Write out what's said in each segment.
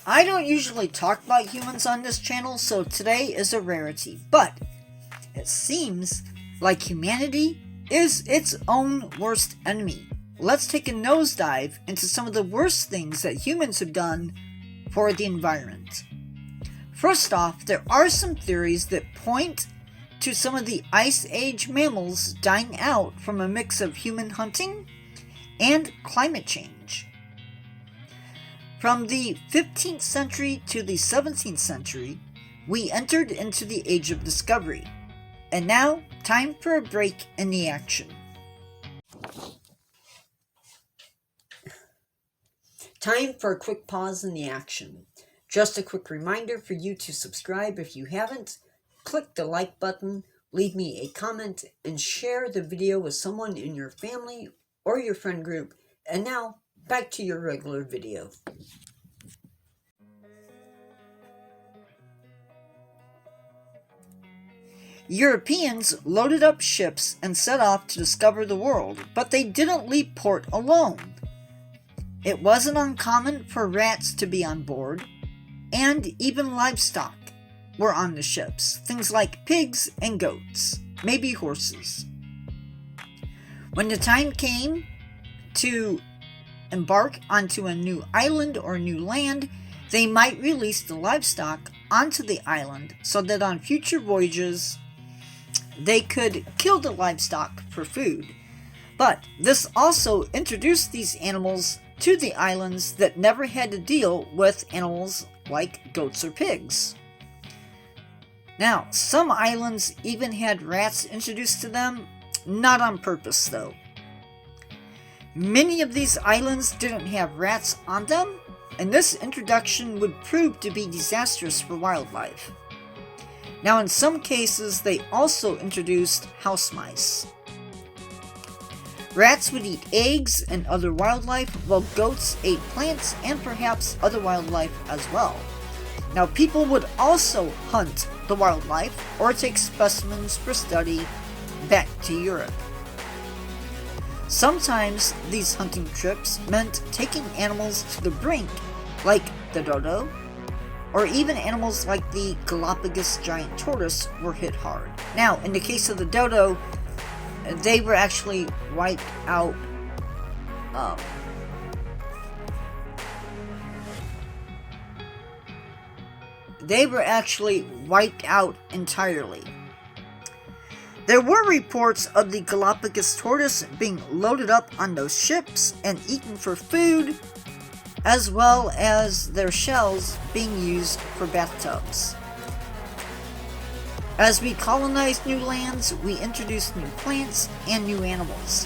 I don't usually talk about humans on this channel, so today is a rarity, but it seems like humanity is its own worst enemy. Let's take a nosedive into some of the worst things that humans have done for the environment. First off, there are some theories that point to some of the Ice Age mammals dying out from a mix of human hunting and climate change. From the 15th century to the 17th century, we entered into the Age of Discovery. And now, time for a break in the action. Time for a quick pause in the action. Just a quick reminder for you to subscribe if you haven't. Click the like button, leave me a comment, and share the video with someone in your family or your friend group. And now, back to your regular video. Europeans loaded up ships and set off to discover the world, but they didn't leave port alone. It wasn't uncommon for rats to be on board, and even livestock were on the ships, things like pigs and goats, maybe horses. When the time came to embark onto a new island or new land, they might release the livestock onto the island so that on future voyages they could kill the livestock for food. But this also introduced these animals to the islands that never had to deal with animals like goats or pigs. Now, some islands even had rats introduced to them, not on purpose though. Many of these islands didn't have rats on them, and this introduction would prove to be disastrous for wildlife. Now, in some cases, they also introduced house mice. Rats would eat eggs and other wildlife, while goats ate plants and perhaps other wildlife as well. Now, people would also hunt the wildlife or take specimens for study back to Europe. Sometimes these hunting trips meant taking animals to the brink, like the dodo, or even animals like the Galapagos giant tortoise were hit hard. Now, in the case of the dodo, they were actually wiped out. Entirely. There were reports of the Galapagos tortoise being loaded up on those ships and eaten for food, as well as their shells being used for bathtubs. As we colonized new lands, we introduced new plants and new animals.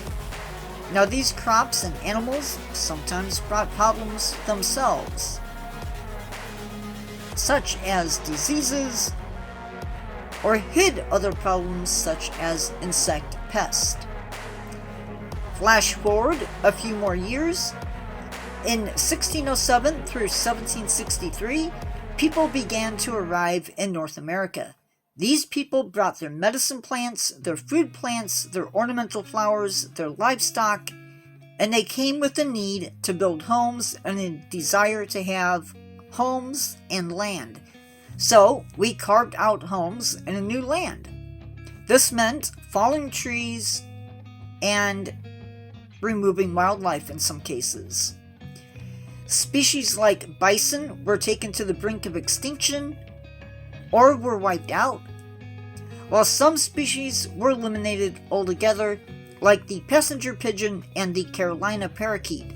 Now, these crops and animals sometimes brought problems themselves, such as diseases, or hid other problems such as insect pest. Flash forward a few more years. In 1607 through 1763, people began to arrive in North America. These people brought their medicine plants, their food plants, their ornamental flowers, their livestock, and they came with a need to build homes and a desire to have homes and land. So we carved out homes in a new land. This meant falling trees and removing wildlife in some cases. Species like bison were taken to the brink of extinction or were wiped out, while some species were eliminated altogether, like the passenger pigeon and the Carolina parakeet,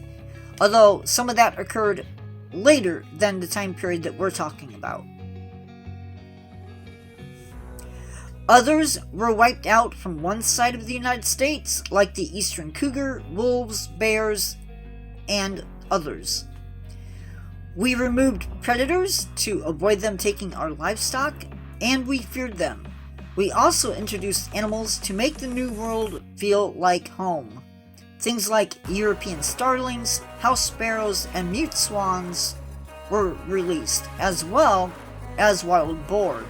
although some of that occurred later than the time period that we're talking about. Others were wiped out from one side of the United States, like the eastern cougar, wolves, bears, and others. We removed predators to avoid them taking our livestock, and we feared them. We also introduced animals to make the New World feel like home. Things like European starlings, house sparrows, and mute swans were released, as well as wild boar.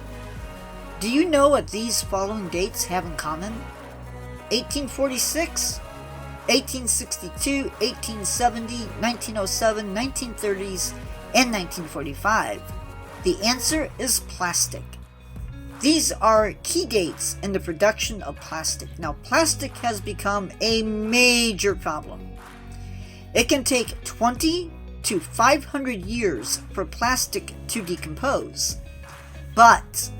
Do you know what these following dates have in common? 1846, 1862, 1870, 1907, 1930s, In 1945, the answer is plastic. These are key dates in the production of plastic. Now, plastic has become a major problem. It can take 20 to 500 years for plastic to decompose. But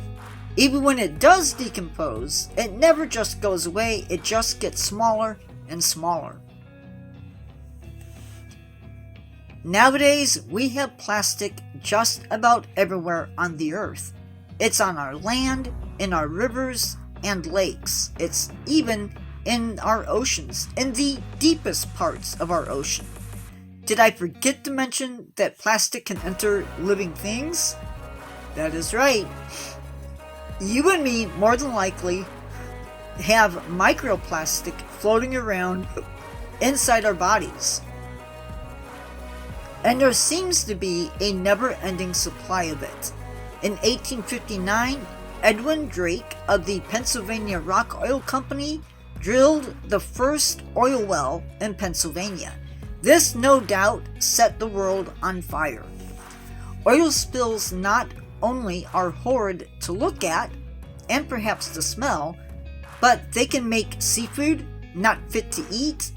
even when it does decompose, it never just goes away, it just gets smaller and smaller. Nowadays, we have plastic just about everywhere on the earth. It's on our land, in our rivers and lakes. It's even in our oceans, in the deepest parts of our ocean. Did I forget to mention that plastic can enter living things? That is right. You and me more than likely have microplastic floating around inside our bodies. And there seems to be a never-ending supply of it. In 1859, Edwin Drake of the Pennsylvania Rock Oil Company drilled the first oil well in Pennsylvania. This no doubt set the world on fire. Oil spills not only are horrid to look at, and perhaps to smell, but they can make seafood not fit to eat,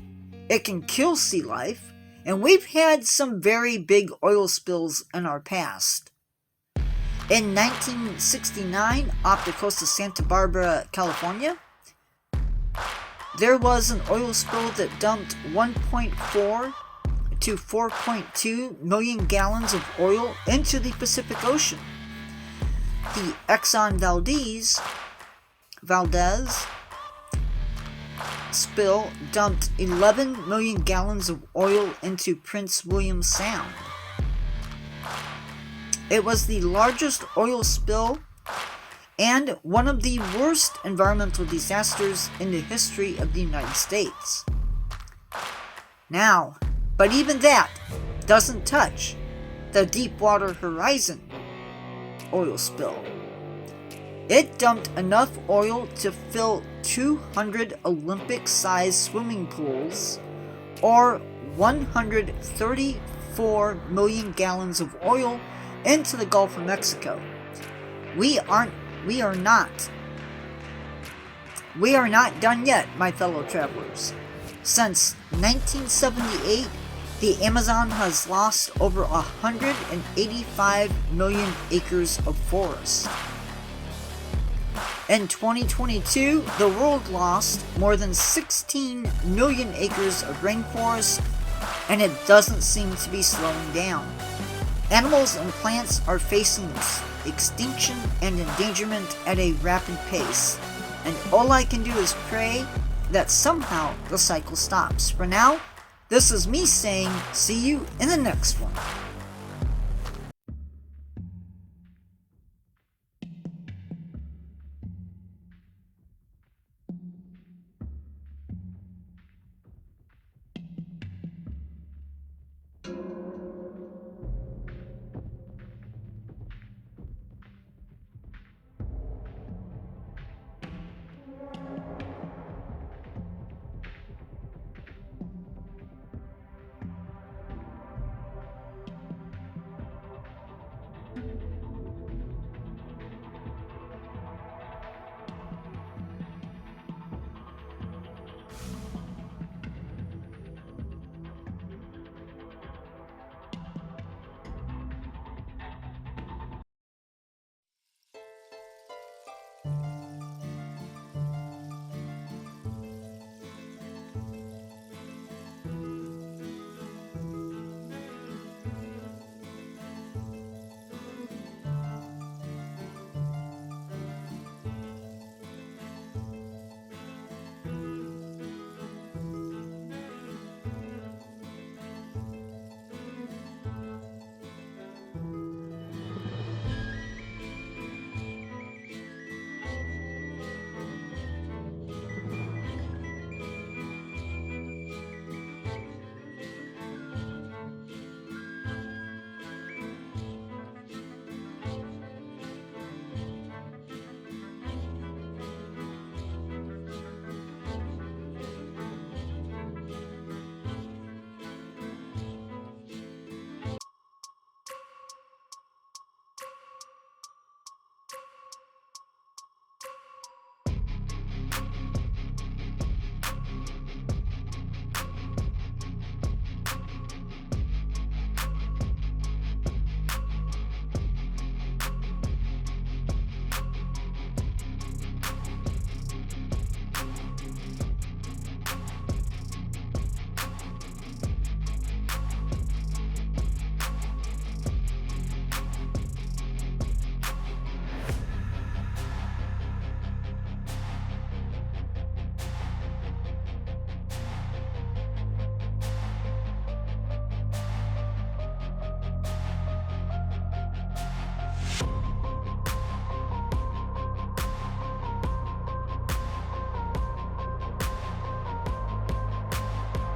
it can kill sea life, and we've had some very big oil spills in our past. In 1969, off the coast of Santa Barbara, California, there was an oil spill that dumped 1.4 to 4.2 million gallons of oil into the Pacific Ocean. The Exxon Valdez spill dumped 11 million gallons of oil into Prince William Sound. It was the largest oil spill and one of the worst environmental disasters in the history of the United States. Now, but even that doesn't touch the Deepwater Horizon oil spill. It dumped enough oil to fill 200 Olympic-sized swimming pools, or 134 million gallons of oil into the Gulf of Mexico. We are not done yet, my fellow travelers. Since 1978, the Amazon has lost over 185 million acres of forest. In 2022, the world lost more than 16 million acres of rainforest, and it doesn't seem to be slowing down. Animals and plants are facing extinction and endangerment at a rapid pace, and all I can do is pray that somehow the cycle stops. For now, this is me saying, see you in the next one.